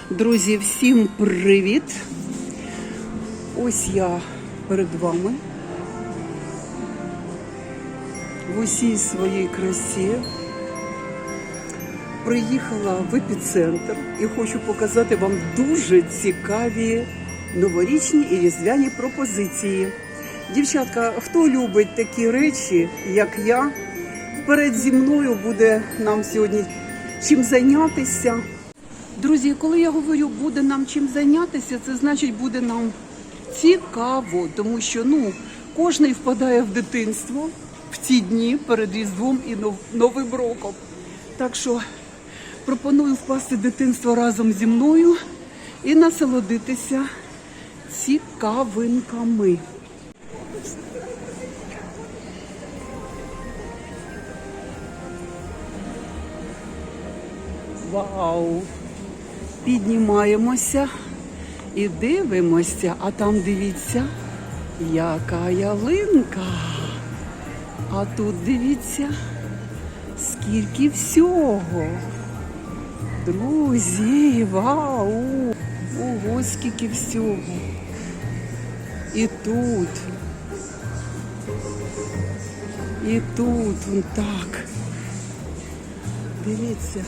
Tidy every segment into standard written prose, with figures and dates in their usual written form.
Друзі, всім привіт! Ось я перед вами в усій своїй красі. Приїхала в епіцентр і хочу показати вам дуже цікаві новорічні і різдвяні пропозиції. Дівчатка, хто любить такі речі, як я, вперед зі мною, буде нам сьогодні чим зайнятися. Друзі, коли я говорю, буде нам чим зайнятися, це значить буде нам цікаво, тому що кожен впадає в дитинство в ці дні перед Різдвом і Новим роком. Так що пропоную впасти в дитинство разом зі мною і насолодитися цікавинками. Вау! Піднімаємося і дивимося, а там, дивіться, яка ялинка. А тут, дивіться, скільки всього. Друзі, вау! Ого, скільки всього. І тут, вон так. Дивіться.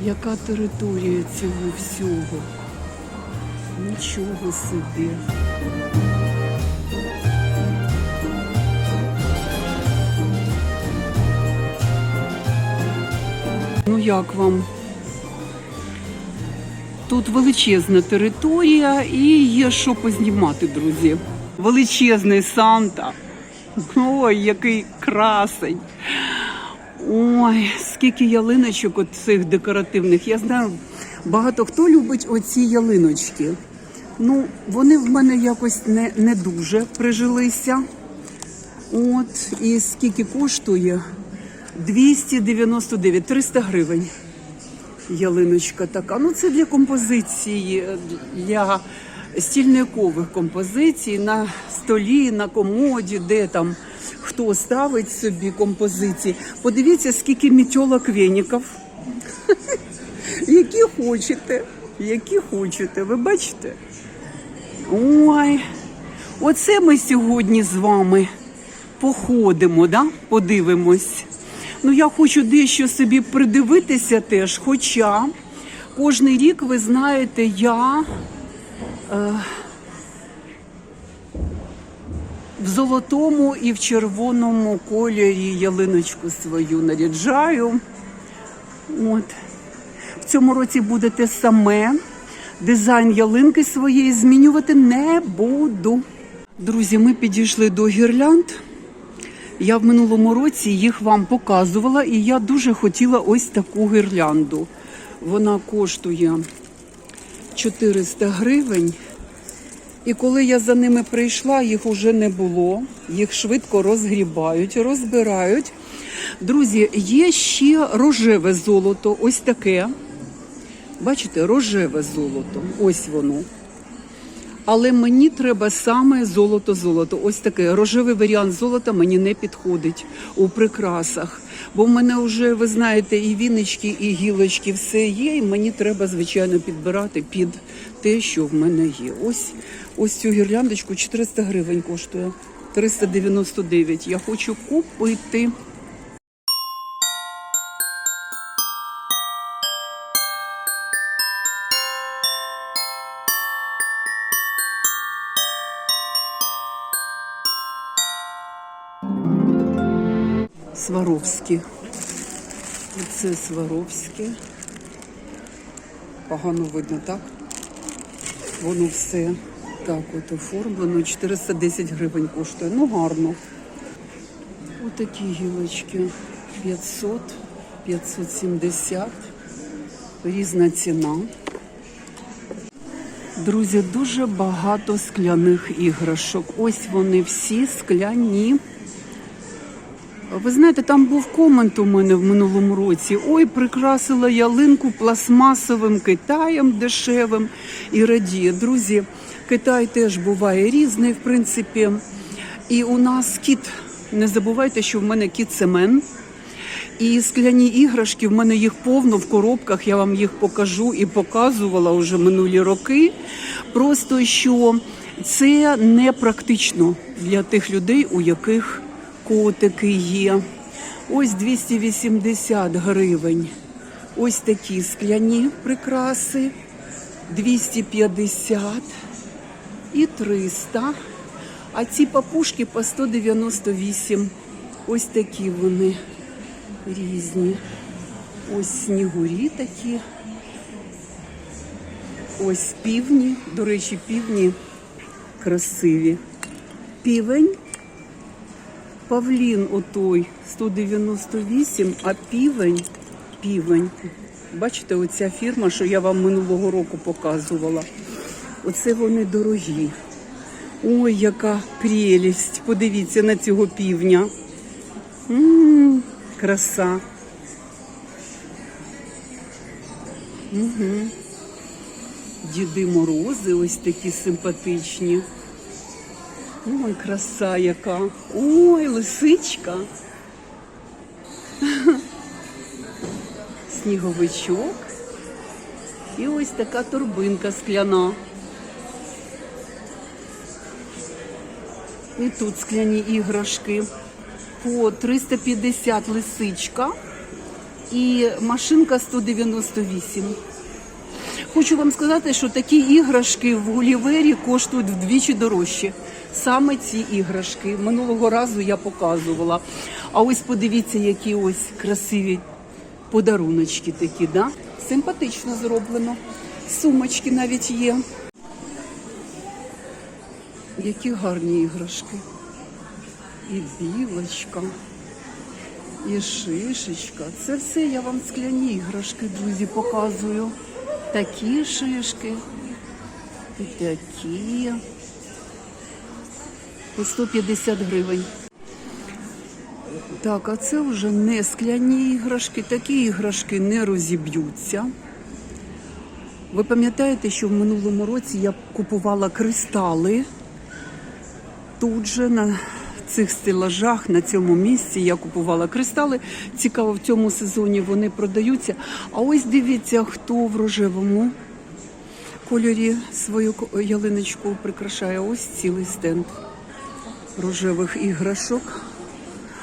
Яка територія цього всього? Нічого собі. Ну як вам? Тут величезна територія і є що познімати, друзі. Величезний Санта. Ой, який красень. Ой, скільки ялиночок от цих декоративних. Я знаю, багато хто любить оці ялиночки. Вони в мене якось не дуже прижилися. От, і скільки коштує? 299, 300 гривень. Ялиночка така. Це для композиції, для стільникових композицій на столі, на комоді, де там хто ставить собі композиції. Подивіться, скільки метелок веників. Які хочете, ви бачите? Ой, оце ми сьогодні з вами походимо, подивимось. Я хочу дещо собі придивитися теж, хоча кожний рік, ви знаєте, я в золотому і в червоному кольорі ялиночку свою наряджаю. От. В цьому році буде те саме. Дизайн ялинки своєї змінювати не буду. Друзі, ми підійшли до гірлянд. Я в минулому році їх вам показувала, і я дуже хотіла ось таку гірлянду. Вона коштує 400 гривень. І коли я за ними прийшла, їх уже не було. Їх швидко розгрібають, розбирають. Друзі, є ще рожеве золото, ось таке. Бачите, рожеве золото, ось воно. Але мені треба саме золото-золото. Ось таке, рожевий варіант золота мені не підходить у прикрасах. Бо в мене вже, ви знаєте, і віночки, і гілочки, все є. І мені треба, звичайно, підбирати під те, що в мене є. Ось цю гірляндочку 400 гривень коштує. 399. Я хочу купити. Сваровські. Оце Сваровське. Погано видно, так? Воно все так от оформлено. 410 гривень коштує. Гарно. Отакі гілочки. 500, 570. Різна ціна. Друзі, дуже багато скляних іграшок. Ось вони всі скляні. Ви знаєте, там був комент у мене в минулому році. Ой, прикрасила ялинку пластмасовим Китаєм дешевим і радіє. Друзі, Китай теж буває різний, в принципі. І у нас кіт, не забувайте, що в мене кіт Семен. І скляні іграшки, в мене їх повно в коробках, я вам їх покажу і показувала вже минулі роки. Просто що це не практично для тих людей, у яких котики є. Ось 280 гривень. Ось такі скляні прикраси. 250 і 300. А ці папушки по 198. Ось такі вони різні. Ось снігурі такі. Ось півні. До речі, півні красиві. Півень. Павлін отой 198, а півень. Бачите, оця фірма, що я вам минулого року показувала. Оце вони дорогі. Ой, яка прелість. Подивіться на цього півня. Краса. Угу. Діди Морози ось такі симпатичні. Ой, краса яка. Ой, лисичка. Сніговичок. І ось така торбинка скляна. І тут скляні іграшки. По 350 лисичка і машинка 198. Хочу вам сказати, що такі іграшки в Гулівері коштують вдвічі дорожче. Саме ці іграшки. Минулого разу я показувала. А ось подивіться, які ось красиві подаруночки такі, да? Симпатично зроблено. Сумочки навіть є. Які гарні іграшки. І білочка, і шишечка. Це все я вам скляні іграшки, друзі, показую. Такі шишки, і такі. По 150 гривень. Так, а це вже не скляні іграшки. Такі іграшки не розіб'ються. Ви пам'ятаєте, що в минулому році я купувала кристали. Тут же на цих стелажах, на цьому місці я купувала кристали. Цікаво, в цьому сезоні вони продаються. А ось дивіться, хто в рожевому кольорі свою ялиночку прикрашає. Ось цілий стенд рожевих іграшок.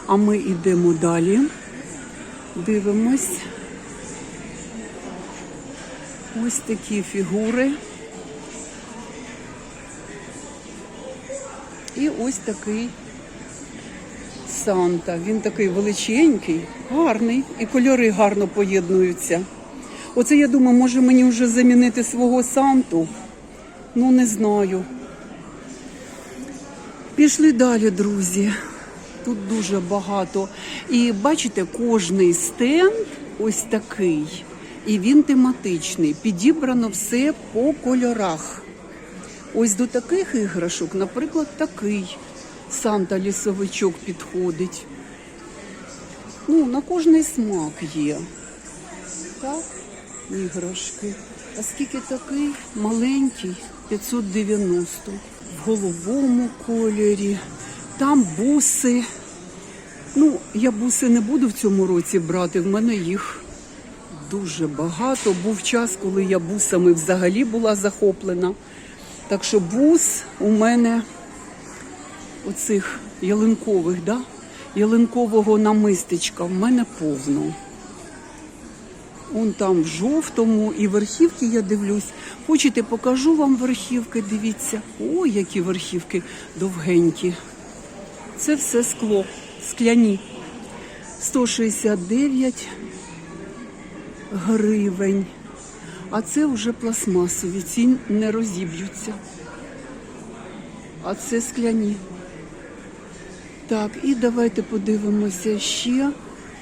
А ми йдемо далі. Дивимось. Ось такі фігури. І ось такий Санта. Він такий величенький, гарний. І кольори гарно поєднуються. Оце я думаю, може мені вже замінити свого Санту? Ну, не знаю. Пішли далі, друзі. Тут дуже багато. І бачите, кожний стенд ось такий. І він тематичний. Підібрано все по кольорах. Ось до таких іграшок, наприклад, такий Санта-лісовичок підходить. Ну, на кожний смак є. Так, іграшки. А скільки такий? Маленький, 590. В голубому кольорі. Там буси. Ну, я буси не буду в цьому році брати, в мене їх дуже багато. Був час, коли я бусами взагалі була захоплена. Так що бус у мене оцих ялинкових, да? Ялинкового намистечка в мене повно. Он там в жовтому і верхівки я дивлюсь. Хочете, покажу вам верхівки, дивіться. Ой, які верхівки довгенькі. Це все скло, скляні. 169 гривень. А це вже пластмасові, ці не розіб'ються. А це скляні. Так, і давайте подивимося ще.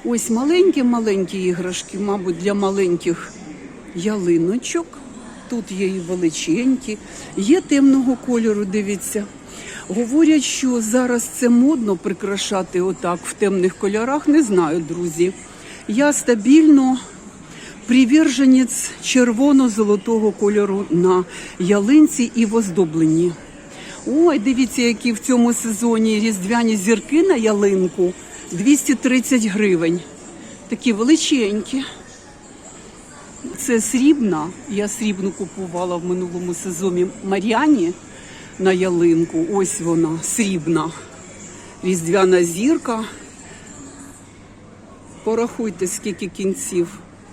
Ось маленькі-маленькі іграшки, мабуть, для маленьких ялиночок. Тут є і величенькі, є темного кольору, дивіться. Говорять, що зараз це модно прикрашати отак в темних кольорах. Не знаю, друзі. Я стабільно приверженець червоно-золотого кольору на ялинці і в оздобленні. Ой, дивіться, які в цьому сезоні різдвяні зірки на ялинку. 230 гривень. Такі величенькі. Це срібна. Я срібну купувала в минулому сезоні Мар'яні на ялинку. Ось вона, срібна. Різдвяна зірка. Порахуйте, скільки кінців.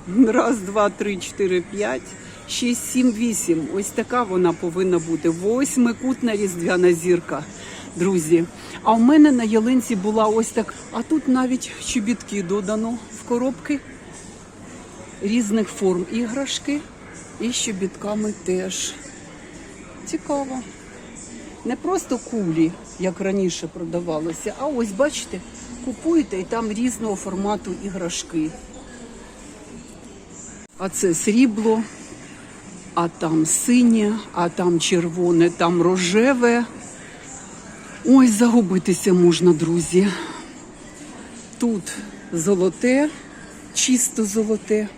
1, 2, 3, 4, 5, 6, 7, 8. Ось така вона повинна бути. 8-кутна різдвяна зірка, друзі. А в мене на ялинці була ось так. А тут навіть чобітки додано в коробки. Різних форм іграшки. І з чобітками теж. Цікаво. Не просто кулі, як раніше продавалося, а ось, бачите, купуєте і там різного формату іграшки. А це срібло, а там синє, а там червоне, там рожеве. Ой, загубитися можна, друзі. Тут золоте, чисто золоте.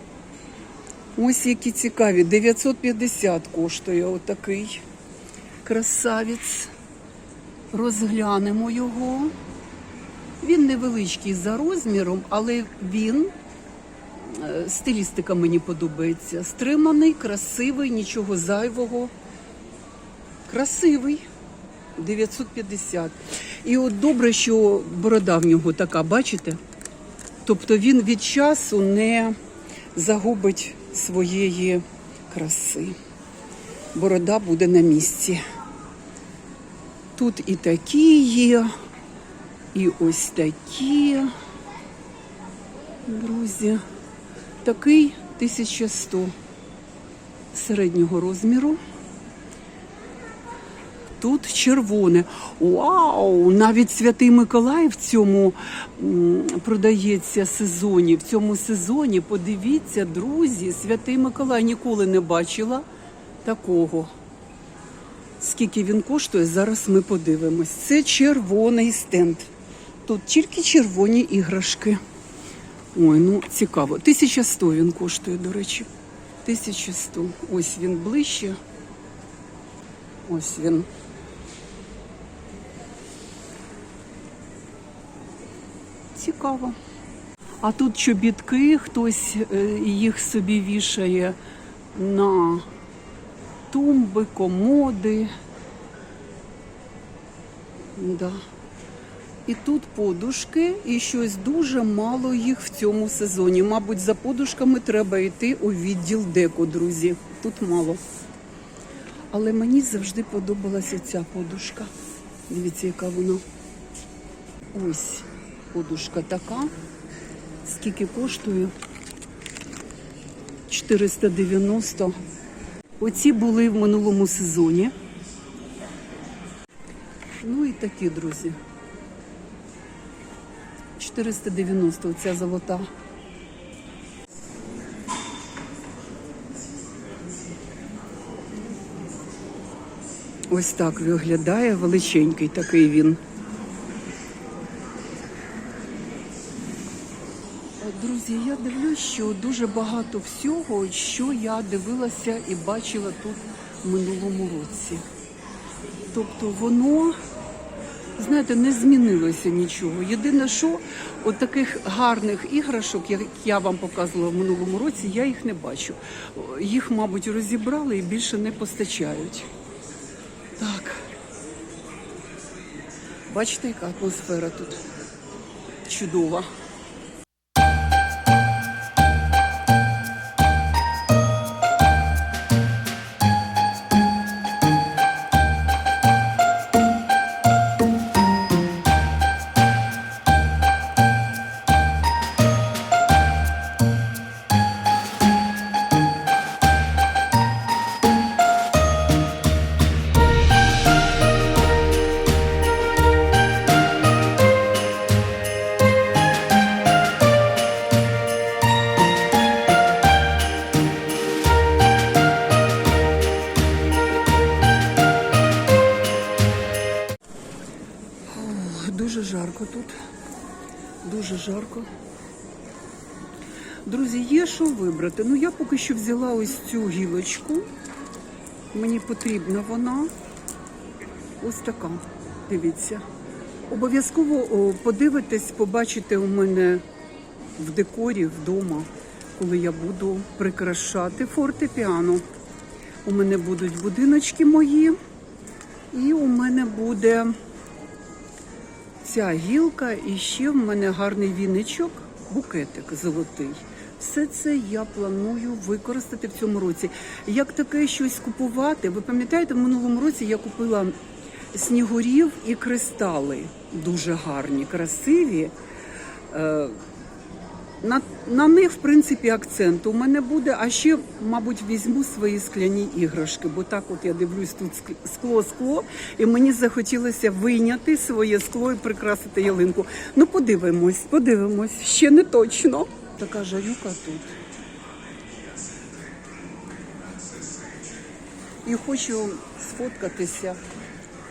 Ось які цікаві. 950 коштує отакий красавець. Розглянемо його. Він невеличкий за розміром, але він, стилістика мені подобається. Стриманий, красивий, нічого зайвого. Красивий. 950. І от добре, що борода в нього така, бачите? Тобто він від часу не загубить своєї краси. Борода буде на місці. Тут і такі є, і ось такі, друзі. Такий 1100 середнього розміру. Тут червоне. Вау! Навіть Святий Миколай в цьому продається сезоні. В цьому сезоні, подивіться, друзі, Святий Миколай, ніколи не бачила такого. Скільки він коштує, зараз ми подивимось. Це червоний стенд. Тут тільки червоні іграшки. Ой, ну цікаво. 1100 він коштує, до речі. 1100. Ось він ближче. Ось він. Цікаво. А тут чобітки, хтось їх собі вішає на тумби, комоди. Да. І тут подушки, і щось дуже мало їх в цьому сезоні. Мабуть, за подушками треба йти у відділ деко, друзі. Тут мало. Але мені завжди подобалася ця подушка. Дивіться, яка вона. Ось подушка така. Скільки коштує? 490. Оці були в минулому сезоні. Ну і такі, друзі. 490, оця золота. Ось так виглядає, величенький такий він. Друзі, я дивлюсь, що дуже багато всього, що я дивилася і бачила тут в минулому році. Тобто воно, знаєте, не змінилося нічого. Єдине, що от таких гарних іграшок, як я вам показувала в минулому році, я їх не бачу. Їх, мабуть, розібрали і більше не постачають. Так. Бачите, яка атмосфера тут чудова. Дуже жарко тут, дуже жарко. Друзі, є що вибрати. Ну, я поки що взяла ось цю гілочку. Мені потрібна вона. Ось така, дивіться. Обов'язково подивитесь, побачите у мене в декорі вдома, коли я буду прикрашати фортепіано. У мене будуть будиночки мої, і у мене буде ця гілка, і ще в мене гарний віничок, букетик золотий. Все це я планую використати в цьому році. Як таке щось купувати, ви пам'ятаєте, в минулому році я купила снігурів і кристали. Дуже гарні, красиві. На них, в принципі, акцент у мене буде, а ще, мабуть, візьму свої скляні іграшки, бо так от я дивлюсь, тут скло, і мені захотілося вийняти своє скло і прикрасити ялинку. Ну, подивимось, ще не точно. Така жарюка тут. І хочу сфоткатися,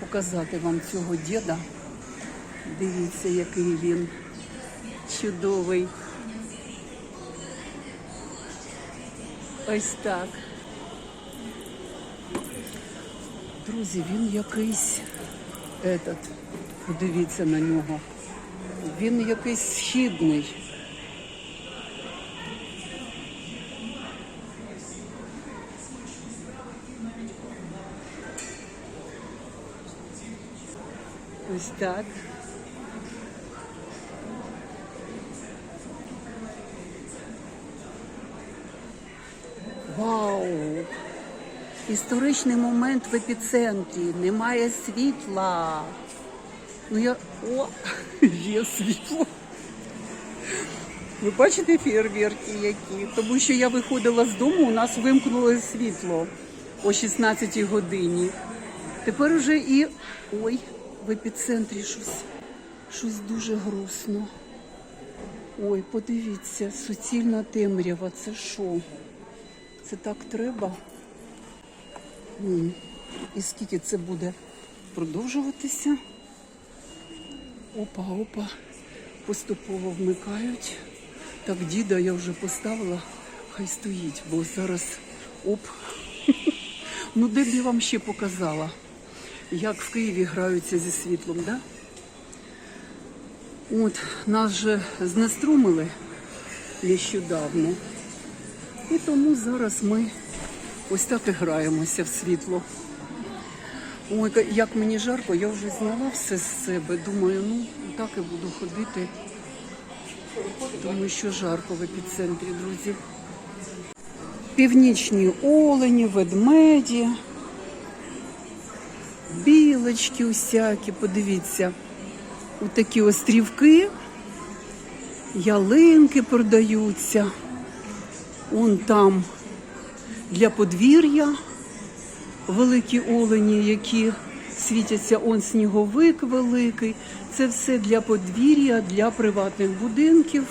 показати вам цього діда. Дивіться, який він чудовий. Ось так. Друзі, він якийсь, подивіться на нього, він якийсь східний. Ось так. Вау! Історичний момент в епіцентрі. Немає світла. О, є світло. Ви бачите фейерверки які? Тому що я виходила з дому, у нас вимкнуло світло о 16 годині. Тепер уже і... Ой, в епіцентрі щось дуже грустно. Ой, подивіться, суцільна темрява. Це що? Це так треба? І скільки це буде продовжуватися? Опа, поступово вмикають. Так, діда я вже поставила, хай стоїть, бо зараз Ну, де б я вам ще показала, як в Києві граються зі світлом, да? От, нас же знеструмили нещодавно. І тому зараз ми ось так і граємося в світло. Ой, як мені жарко, я вже зняла все з себе. Думаю, так і буду ходити, тому що жарко в епіцентрі, друзі. Північні олені, ведмеді, білочки усякі, подивіться. Ось такі острівки, ялинки продаються. Вон там для подвір'я великі олені, які світяться, он сніговик великий. Це все для подвір'я, для приватних будинків.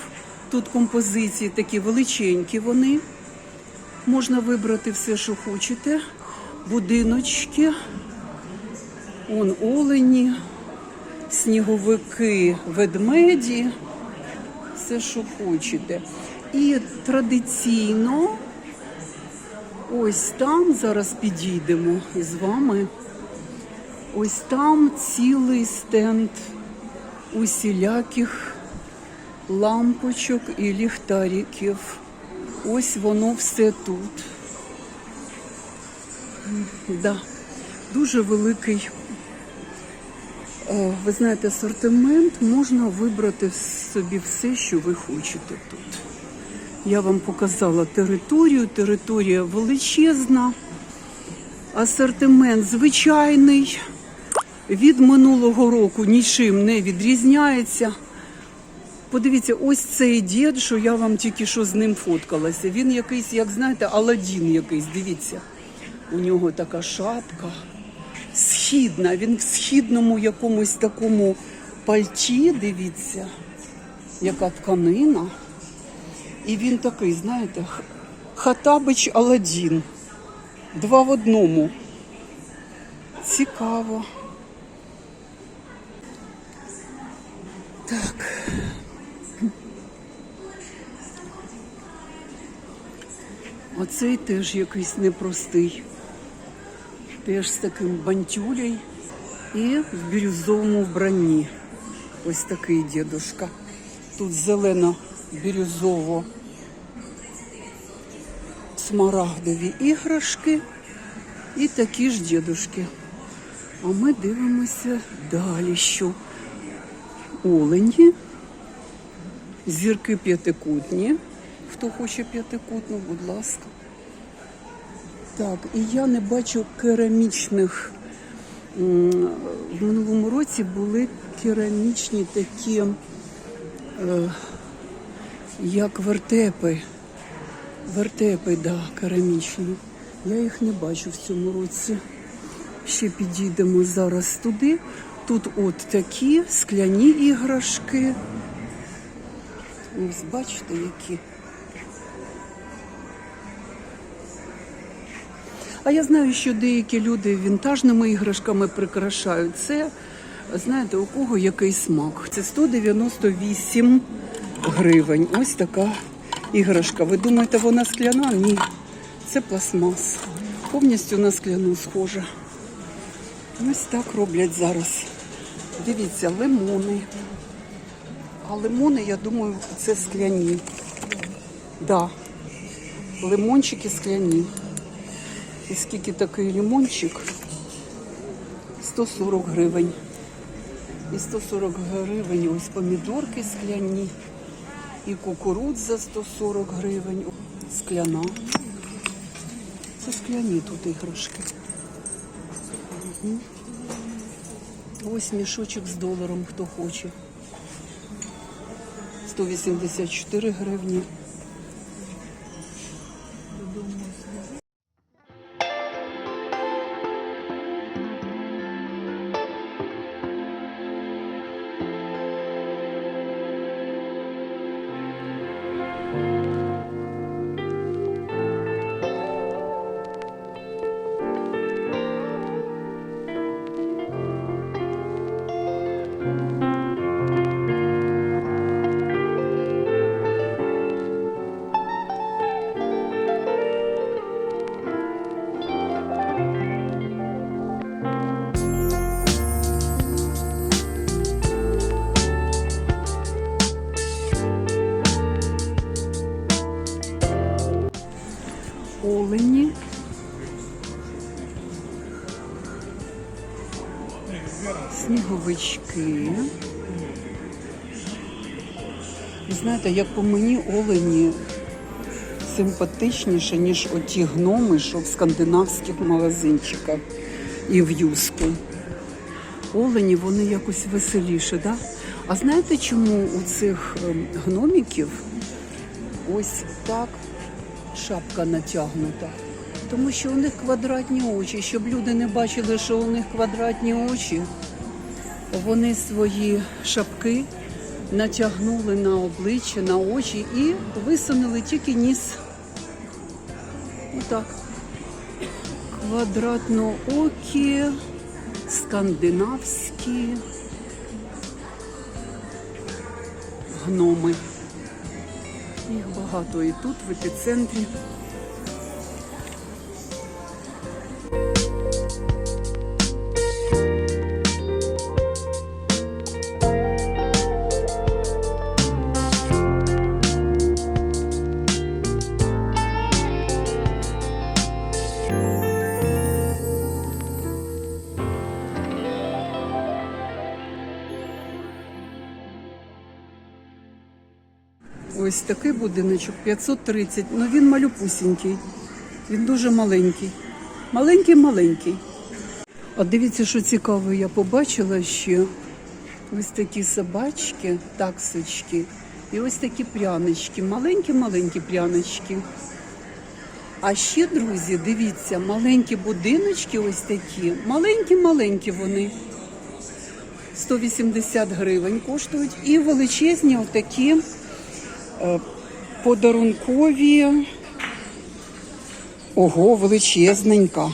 Тут композиції такі величенькі вони. Можна вибрати все, що хочете. Будиночки, он олені, сніговики, ведмеді, все, що хочете. І традиційно, ось там, зараз підійдемо із вами, ось там цілий стенд усіляких лампочок і ліхтариків. Ось воно все тут. Да, дуже великий, ви знаєте, асортимент. Можна вибрати собі все, що ви хочете тут. Я вам показала територію. Територія величезна. Асортимент звичайний. Від минулого року нічим не відрізняється. Подивіться, ось цей дід, що я вам тільки що з ним фоткалася. Він якийсь, як знаєте, Аладдін якийсь, дивіться. У нього така шапка східна. Він в східному якомусь такому пальті, дивіться, яка тканина. І він такий, знаєте, Хаттабич Аладдін. 2 в 1. Цікаво. Так. Оцей теж якийсь непростий. Теж з таким бантюлей і в бірюзовому вбранні. Ось такий дідушка. Тут зелена бірюзово смарагдові іграшки і такі ж дідушки. А ми дивимося далі, що олені, зірки п'ятикутні. Хто хоче п'ятикутну, будь ласка. Так, і я не бачу керамічних. В минулому році були керамічні такі, як вертепи. Вертепи, да, керамічні. Я їх не бачу в цьому році. Ще підійдемо зараз туди. Тут от такі скляні іграшки. Ось бачите, які. А я знаю, що деякі люди вінтажними іграшками прикрашають. Це, знаєте, у кого який смак. Це 198 гривень. Ось така іграшка. Ви думаєте, вона скляна? Ні. Це пластмас. Повністю на скляну схожа. Ось так роблять зараз. Дивіться, лимони. А лимони, я думаю, це скляні. Да. Лимончики скляні. І скільки такий лимончик? 140 гривень. І 140 гривень ось помідорки скляні. І кукурудза 140 гривень. Скляна. Це скляні тут іграшки. Угу. Ось мішочок з доларом, хто хоче. 184 гривні. Олені. Сніговички. Знаєте, як по мені, олені симпатичніше, ніж оті гноми, що в скандинавських магазинчиках і в Юску. Олені, вони якось веселіше, да? А знаєте, чому у цих гномиків ось так шапка натягнута? Тому що у них квадратні очі. Щоб люди не бачили, що у них квадратні очі, вони свої шапки натягнули на обличчя, на очі і висунули тільки ніс. Отак. Квадратноокі, скандинавські гноми. Їх багато і тут, в епіцентрі. Ось такий будиночок, 530, ну він малюпусінький, він дуже маленький, маленький-маленький. А дивіться, що цікаво, я побачила ще ось такі собачки, таксочки, і ось такі прянички, маленькі-маленькі прянички. А ще, друзі, дивіться, маленькі будиночки ось такі, маленькі-маленькі вони, 180 гривень коштують, і величезні отакі подарункові. Ого, величезненька.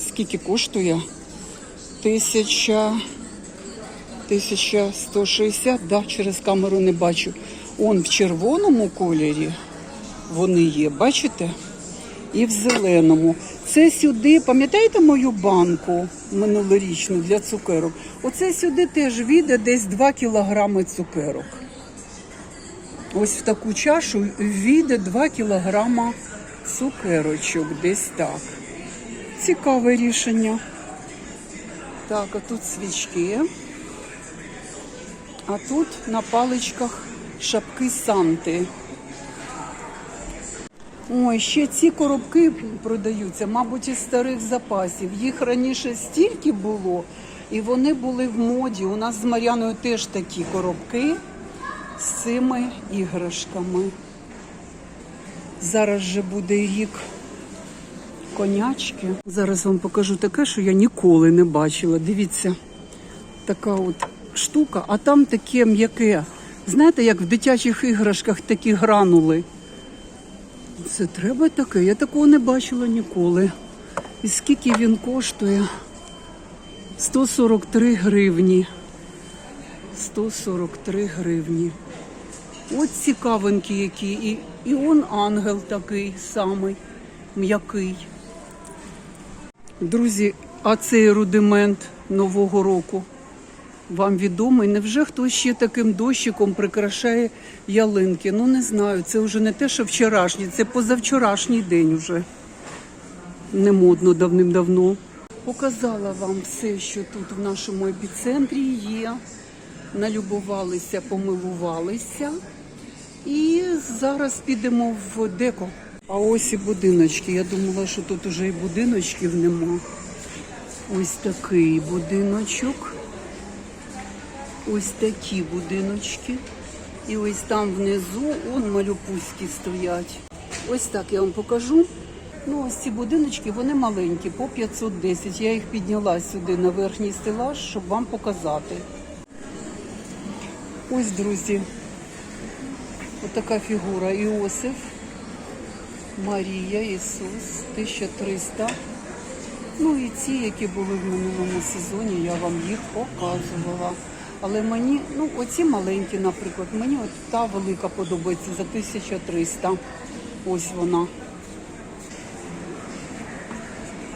Скільки коштує? 1160, да, через камеру не бачу. Он в червоному кольорі вони є, бачите? І в зеленому. Це сюди, пам'ятаєте мою банку минулорічну для цукерок? Оце сюди теж війде десь 2 кілограми цукерок. Ось в таку чашу війде 2 кілограма цукерочок, десь так. Цікаве рішення. Так, а тут свічки. А тут на паличках шапки Санти. Ой, ще ці коробки продаються, мабуть, із старих запасів. Їх раніше стільки було, і вони були в моді. У нас з Мар'яною теж такі коробки з цими іграшками. Зараз же буде рік конячки. Зараз вам покажу таке, що я ніколи не бачила. Дивіться, така от штука, а там таке м'яке. Знаєте, як в дитячих іграшках такі гранули. Це треба таке, я такого не бачила ніколи. І скільки він коштує? 143 гривні. 143 гривні. От цікавинки які. І он ангел такий самий, м'який. Друзі, а цей рудимент Нового року вам відомий? Невже хтось ще таким дощиком прикрашає ялинки? Ну, не знаю, це вже не те, що вчорашній, це позавчорашній день вже. Не модно давним-давно. Показала вам все, що тут в нашому епіцентрі є. Налюбувалися, помилувалися. І зараз підемо в Деко. А ось і будиночки. Я думала, що тут уже і будиночків нема. Ось такий будиночок. Ось такі будиночки. І ось там внизу он малюпуськи стоять. Ось так я вам покажу. Ну, ось ці будиночки, вони маленькі, по 510. Я їх підняла сюди на верхній стелаж, щоб вам показати. Ось, друзі, отака фігура. Іосиф, Марія, Ісус, 1300. Ну і ці, які були в минулому сезоні, я вам їх показувала. Але мені, ну оці маленькі, наприклад, мені от та велика подобається за 1300. Ось вона.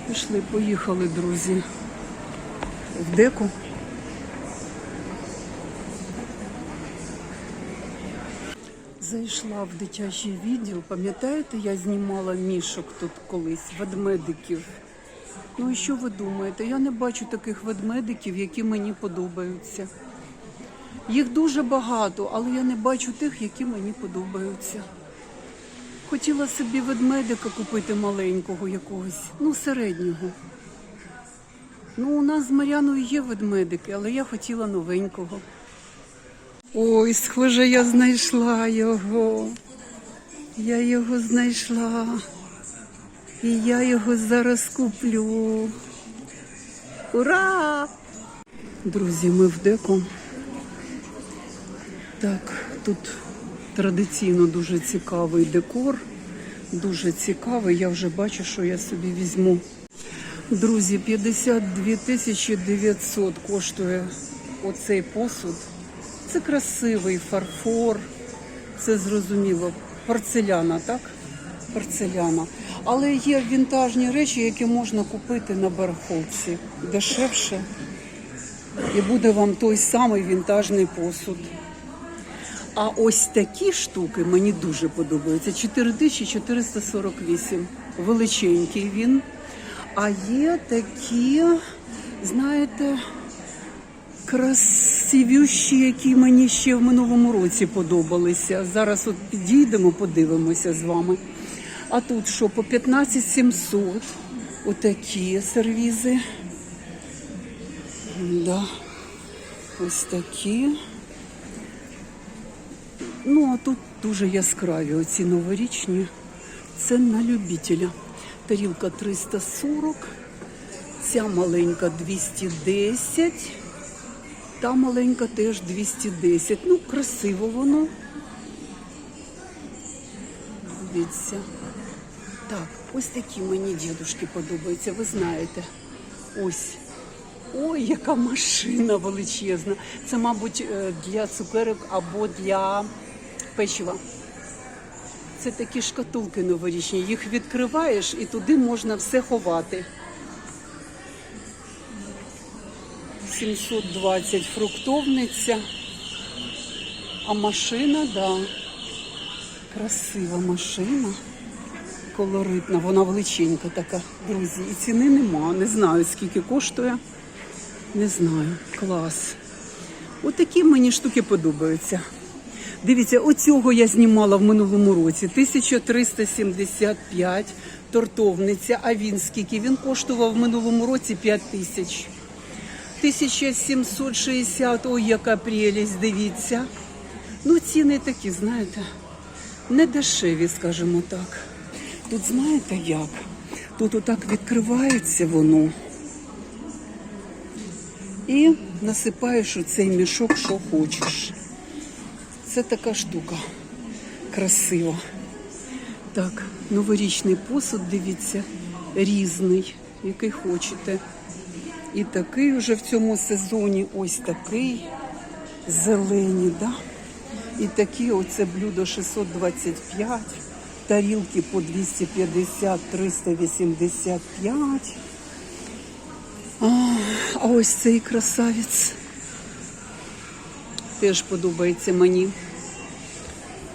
Пішли, поїхали, друзі, в Деку. Зайшла в дитячий відділ. Пам'ятаєте, я знімала мішок тут колись, ведмедиків. Ну і що ви думаєте? Я не бачу таких ведмедиків, які мені подобаються. Їх дуже багато, але я не бачу тих, які мені подобаються. Хотіла собі ведмедика купити маленького якогось, ну середнього. Ну у нас з Мар'яною є ведмедики, але я хотіла новенького. Ой, схоже, я знайшла його. Я його знайшла. І я його зараз куплю. Ура! Друзі, ми в Деко. Так, тут традиційно дуже цікавий декор. Дуже цікавий. Я вже бачу, що я собі візьму. Друзі, 52 900 коштує оцей посуд. Це красивий фарфор. Це зрозуміло. Порцеляна, так? Порцеляна. Але є вінтажні речі, які можна купити на барахолці. Дешевше. І буде вам той самий вінтажний посуд. А ось такі штуки мені дуже подобаються. 4448. Величенький він. А є такі, знаєте, красивющі, які мені ще в минулому році подобалися. Зараз от підійдемо, подивимося з вами. А тут що, по 15 700. Отакі сервізи. Да. Ось такі. Ну, а тут дуже яскраві оці новорічні. Це на любителя. Тарілка 340. Ця маленька 210. Та маленька теж 210. Ну, красиво воно. Дивіться. Так, ось такі мені дідушки подобаються, ви знаєте. Ось. Ой, яка машина величезна. Це, мабуть, для цукерок або для печива. Це такі шкатулки новорічні. Їх відкриваєш і туди можна все ховати. 720 фруктовниця. А машина, да. Красива машина, колоритна, вона величенька така, друзі. І ціни нема, не знаю скільки коштує, не знаю, клас. Отакі мені штуки подобаються. Дивіться, оцього я знімала в минулому році, 1375, тортовниця, а він скільки? Він коштував в минулому році 5000. 1760, ой, яка прелість, дивіться. Ну, ціни такі, знаєте, не дешеві, скажімо так. Тут знаєте як? Тут отак відкривається воно. І насипаєш у цей мішок, що хочеш. Це така штука красива. Так, новорічний посуд, дивіться, різний, який хочете. І такий вже в цьому сезоні, ось такий, зелені, да? І такі оце блюдо 625, тарілки по 250, 385. А ось цей красавець. Теж подобається мені.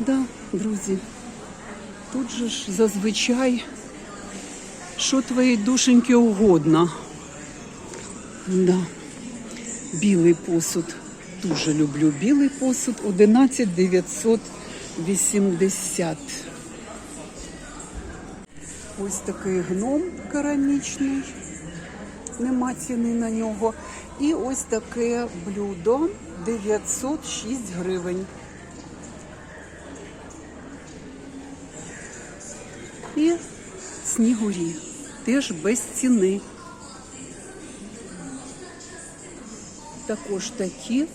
Да, друзі, тут же ж зазвичай, що твоїй душеньки угодно. Да. Білий посуд. Дуже люблю білий посуд. 11980. Ось такий гном керамічний. Нема ціни на нього. І ось таке блюдо 906 гривень. І снігурі. Теж без ціни. Також такі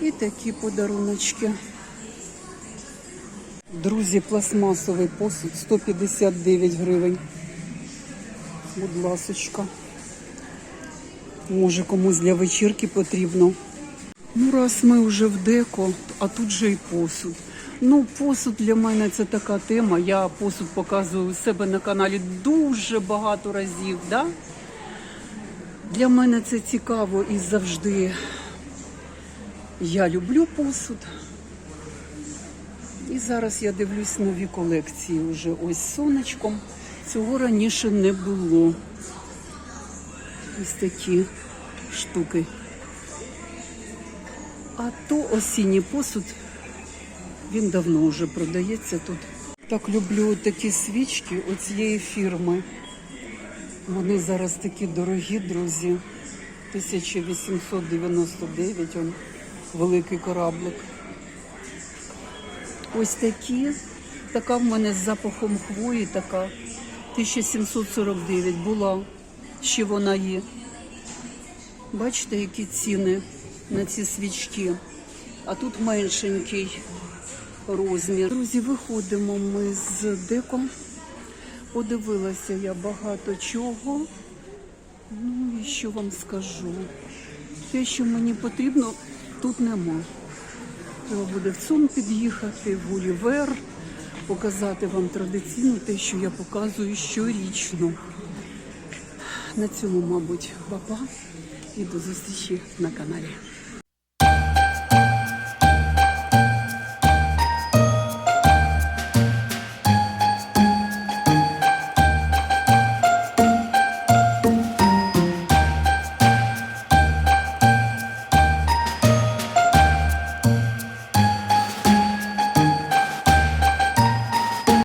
і такі подаруночки. Друзі, пластмасовий посуд 159 гривень. Будь ласочка. Може комусь для вечірки потрібно. Ну раз ми вже в деко, а тут же і посуд. Ну посуд для мене це така тема. Я посуд показую у себе на каналі дуже багато разів, да? Для мене це цікаво і завжди я люблю посуд. І зараз я дивлюсь нові колекції вже ось з сонечком. Цього раніше не було. Ось такі штуки. А то осінній посуд, він давно вже продається тут. Так люблю такі свічки оцієї фірми. Вони зараз такі дорогі, друзі. 1899, он, великий кораблик. Ось такі. Така в мене з запахом хвої, така. 1749 була. Ще вона є. Бачите, які ціни на ці свічки. А тут меншенький розмір. Друзі, виходимо ми з деко. Подивилася я багато чого. Ну і що вам скажу. Те, що мені потрібно, тут нема. Треба буде в ЦУМ під'їхати, в Гулівер, показати вам традиційно те, що я показую щорічно. На цьому, мабуть, па-па і до зустрічі на каналі.